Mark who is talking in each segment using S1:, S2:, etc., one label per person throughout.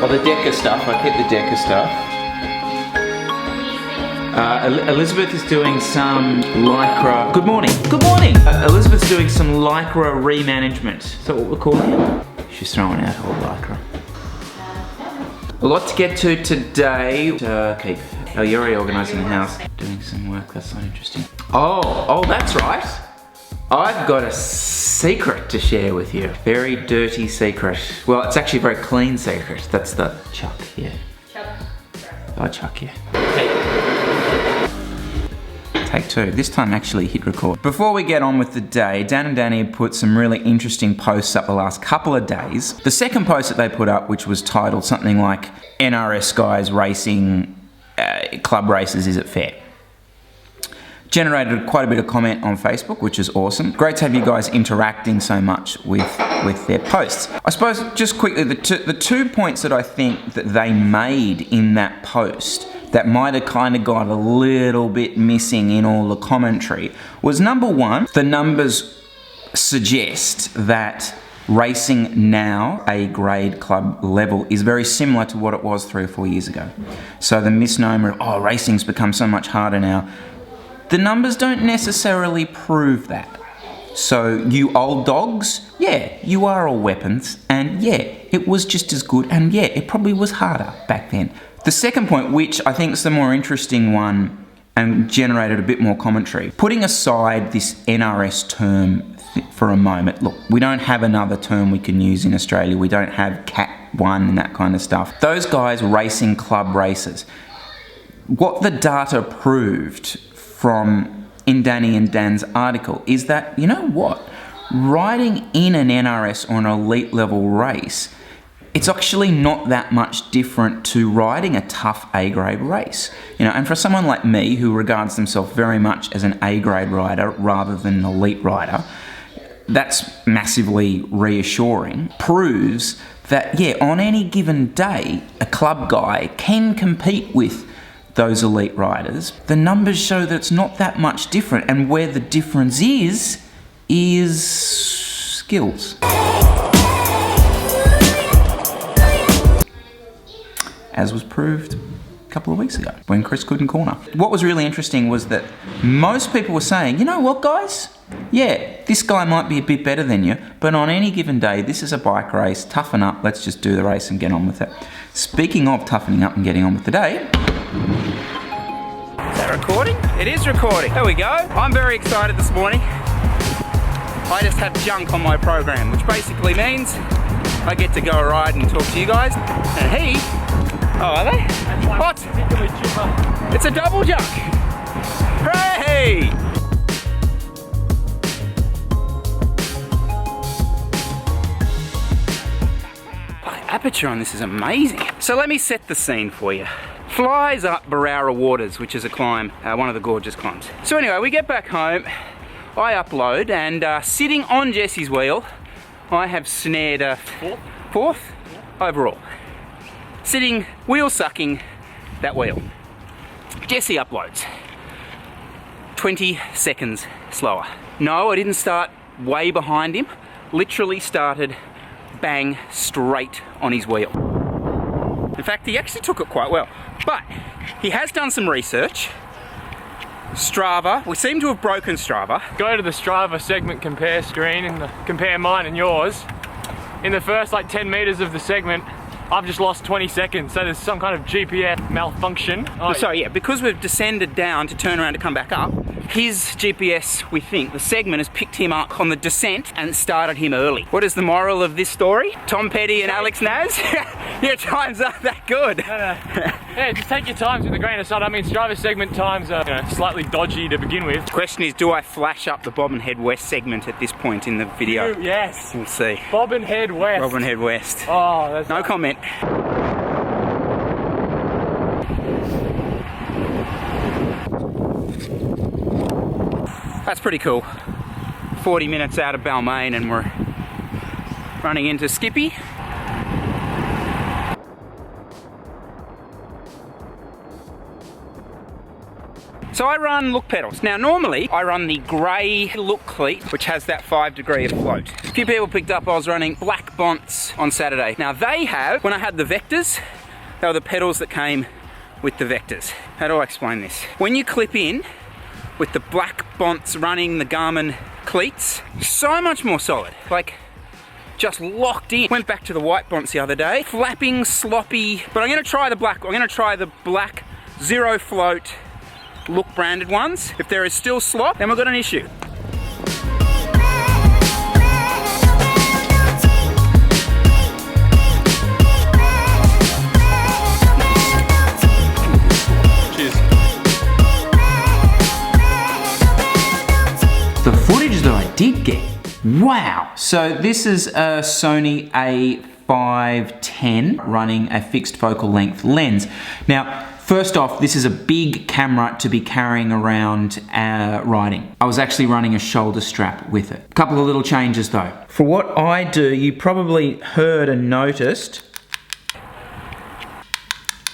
S1: Oh, the Decker stuff. I keep the Decker stuff. Elizabeth is doing some Lycra. Good morning. Good morning. Elizabeth's doing some Lycra remanagement. Is that what we're calling it? She's throwing out old Lycra. A lot to get to today. Keep. Oh, you're reorganising the house. Doing some work. That's not interesting. Oh, that's right. I've got a secret to share with you. Very dirty secret. Well, it's actually a very clean secret. That's the chuck, yeah. Chuck. Oh, chuck, yeah. Take two. This time actually hit record. Before we get on with the day, Dan and Danny have put some really interesting posts up the last couple of days. The second post that they put up, which was titled something like NRS guys racing club races, is it fair? Generated quite a bit of comment on Facebook, which is awesome. Great to have you guys interacting so much with their posts. I suppose just quickly, the two points that I think that they made in that post that might have kind of got a little bit missing in all the commentary was, number one, the numbers suggest that racing now, A-grade club level, is very similar to what it was 3 or 4 years ago. So the misnomer of, oh, racing's become so much harder now, the numbers don't necessarily prove that. So you old dogs, yeah, you are all weapons, and yeah, it was just as good, and yeah, it probably was harder back then. The second point, which I think is the more interesting one and generated a bit more commentary, putting aside this NRS term for a moment, look, we don't have another term we can use in Australia. We don't have Cat 1 and that kind of stuff. Those guys racing club races. What the data proved from in Danny and Dan's article is that, you know what, riding in an NRS or an elite level race, it's actually not that much different to riding a tough A-grade race. You know, and for someone like me who regards themselves very much as an A-grade rider rather than an elite rider, that's massively reassuring. Proves that, yeah, on any given day, a club guy can compete with those elite riders. The numbers show that it's not that much different, and where the difference is skills. As was proved a couple of weeks ago when Chris couldn't corner. What was really interesting was that most people were saying, you know what guys, yeah, this guy might be a bit better than you, but on any given day, this is a bike race, toughen up, let's just do the race and get on with it. Speaking of toughening up and getting on with the day, is that recording? It is recording. There we go. I'm very excited this morning. I just have junk on my program, which basically means I get to go a ride and talk to you guys. And he, oh, are they? What? It's a double junk. Hooray! The aperture on this is amazing. So let me set the scene for you. Flies up Barara Waters, which is a climb, one of the gorgeous climbs. So anyway, we get back home, I upload, and sitting on Jesse's wheel, I have snared a fourth overall. Sitting, wheel sucking that wheel. Jesse uploads. 20 seconds slower. No, I didn't start way behind him. Literally started bang straight on his wheel. In fact, he actually took it quite well. But he has done some research. Strava, we seem to have broken Strava.
S2: Go to the Strava segment compare screen and compare mine and yours. In the first like 10 meters of the segment, I've just lost 20 seconds, so there's some kind of GPS malfunction.
S1: Oh, sorry, yeah, because we've descended down to turn around to come back up, his GPS, we think, the segment has picked him up on the descent and started him early. What is the moral of this story? Tom Petty and Alex Naz? Your times aren't that good.
S2: No. Yeah, just take your times with a grain of salt. I mean, Strava segment times are, slightly dodgy to begin with.
S1: The question is, do I flash up the Bob and Head West segment at this point in the video?
S2: Yes.
S1: We'll see.
S2: Bob and Head West.
S1: Bob and Head West.
S2: Oh, that's
S1: no comment. That's pretty cool. 40 minutes out of Balmain and we're running into Skippy. So So I run look pedals. Now normally I run the grey look cleat, which has that 5 degree of float. A few people picked up I was running black Bonts on Saturday. Now they have, when I had the Vectors, they were the pedals that came with the Vectors. How do I explain this? When you clip in with the black Bonts running the Garmin cleats, so much more solid. Like, just locked in. Went back to the white Bonts the other day. Flapping, sloppy, but I'm gonna try the black. I'm gonna try the black zero float look branded ones. If there is still slop, then we've got an issue. The footage that I did get, wow. So this is a Sony A5100 running a fixed focal length lens. Now, first off, this is a big camera to be carrying around riding. I was actually running a shoulder strap with it. A couple of little changes though. For what I do, you probably heard and noticed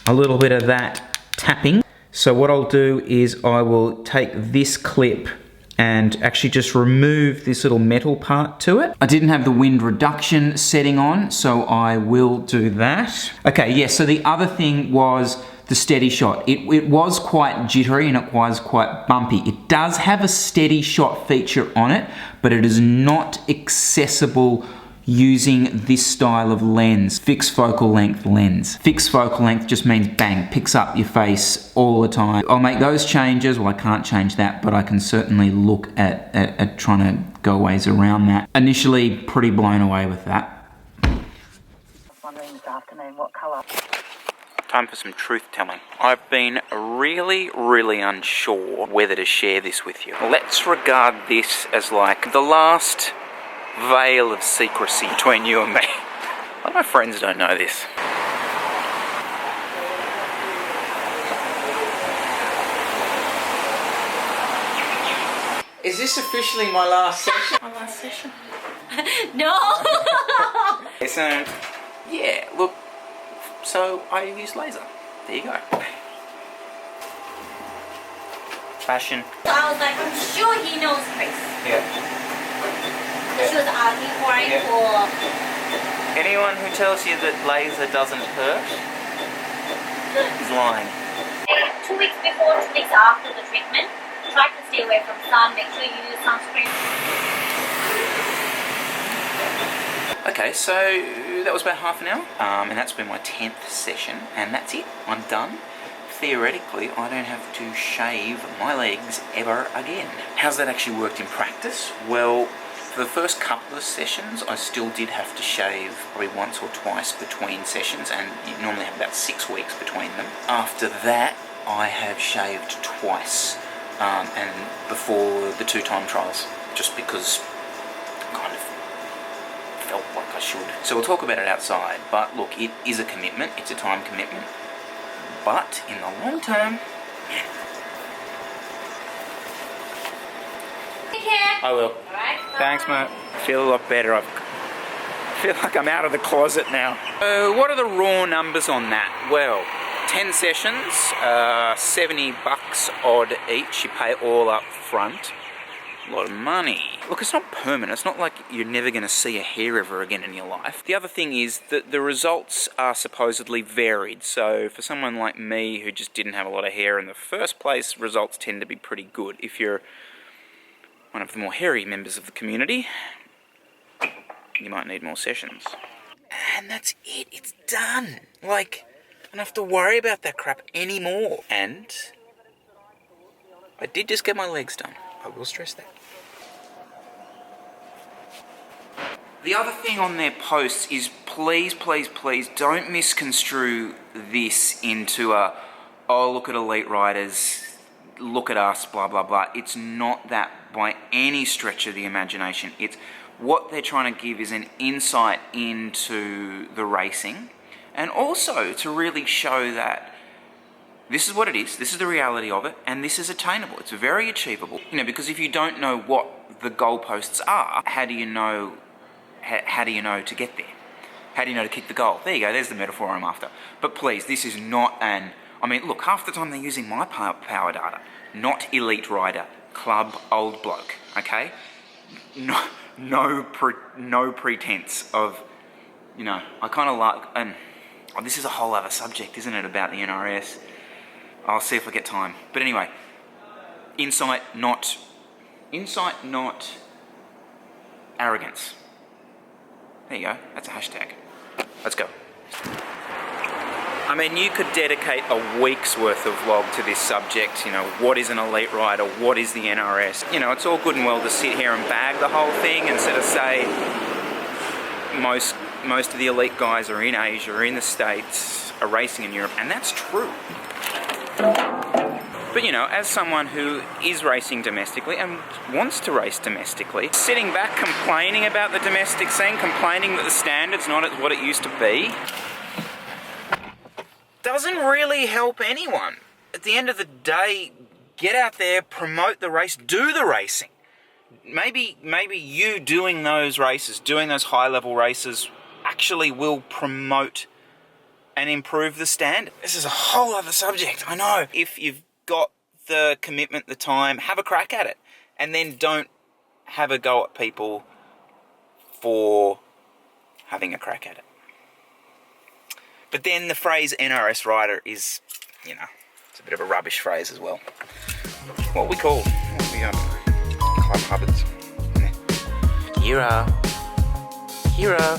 S1: a little bit of that tapping. So what I'll do is I will take this clip and actually just remove this little metal part to it. I didn't have the wind reduction setting on, so I will do that. Okay, yeah, so the other thing was the steady shot. It was quite jittery and it was quite bumpy. It does have a steady shot feature on it, but it is not accessible using this style of lens, fixed focal length lens. Fixed focal length just means bang, picks up your face all the time. I'll make those changes. Well, I can't change that, but I can certainly look at trying to go ways around that. Initially, pretty blown away with that.
S3: I was wondering this afternoon what colour.
S1: Time for some truth telling. I've been really, really unsure whether to share this with you. Let's regard this as like the last veil of secrecy between you and me. A lot of my friends don't know this. Is this officially my last session?
S3: My last session? No!
S1: So, yeah, look, so I use laser. There you go. Fashion.
S4: So I was like, I'm sure he knows Chris.
S1: Yeah.
S4: She was asking for it for...
S1: Anyone who tells you that laser doesn't hurt is lying.
S4: 2 weeks before, 2 weeks after the treatment, try to stay away from sun, make sure you use sunscreen.
S1: Okay, so that was about half an hour, and that's been my 10th session, and that's it. I'm done. Theoretically, I don't have to shave my legs ever again. How's that actually worked in practice? Well, for the first couple of sessions, I still did have to shave probably once or twice between sessions, and you normally have about 6 weeks between them. After that, I have shaved twice, and before the 2 time trials, just because I kind of felt like I should. So we'll talk about it outside, but look, it is a commitment, it's a time commitment, but in the long term,
S4: Take care.
S1: I will.
S4: Alright.
S1: Thanks, mate. I feel a lot better. I feel like I'm out of the closet now. What are the raw numbers on that? Well, 10 sessions, $70 odd each. You pay all up front. A lot of money. Look, it's not permanent. It's not like you're never going to see a hair ever again in your life. The other thing is that the results are supposedly varied. So for someone like me who just didn't have a lot of hair in the first place, results tend to be pretty good. If you're one of the more hairy members of the community, you might need more sessions. And that's it. It's done. Like, I don't have to worry about that crap anymore. And I did just get my legs done. I will stress that. The other thing on their posts is please, please, please don't misconstrue this into a, oh, look at elite riders, look at us, blah, blah, blah. It's not that by any stretch of the imagination. It's what they're trying to give is an insight into the racing, and also to really show that this is what it is, this is the reality of it, and this is attainable. It's very achievable. You know, because if you don't know what the goalposts are, how do you know to get there? How do you know to kick the goal? There you go, there's the metaphor I'm after. But please, this is not an, I mean, look, half the time they're using my power data, not elite rider, club old bloke, okay? No pretense of, you know, I kind of like, and oh, this is a whole other subject, isn't it, about the NRS? I'll see if I get time. But anyway, insight, not arrogance. There you go, that's a hashtag. Let's go. I mean, you could dedicate a week's worth of vlog to this subject, you know, what is an elite rider, what is the NRS? You know, it's all good and well to sit here and bag the whole thing and sort of say most of the elite guys are in Asia, or in the States, are racing in Europe, and that's true. But you know, as someone who is racing domestically and wants to race domestically, sitting back complaining about the domestic scene, complaining that the standard's not what it used to be, doesn't really help anyone. At the end of the day, get out there, promote the race, do the racing. Maybe you doing those races, doing those high-level races, actually will promote and improve the standard. This is a whole other subject, I know. If you've got the commitment, the time, have a crack at it. And then don't have a go at people for having a crack at it. But then the phrase NRS rider is, you know, it's a bit of a rubbish phrase as well. What we call, Club Hubbards. Hero.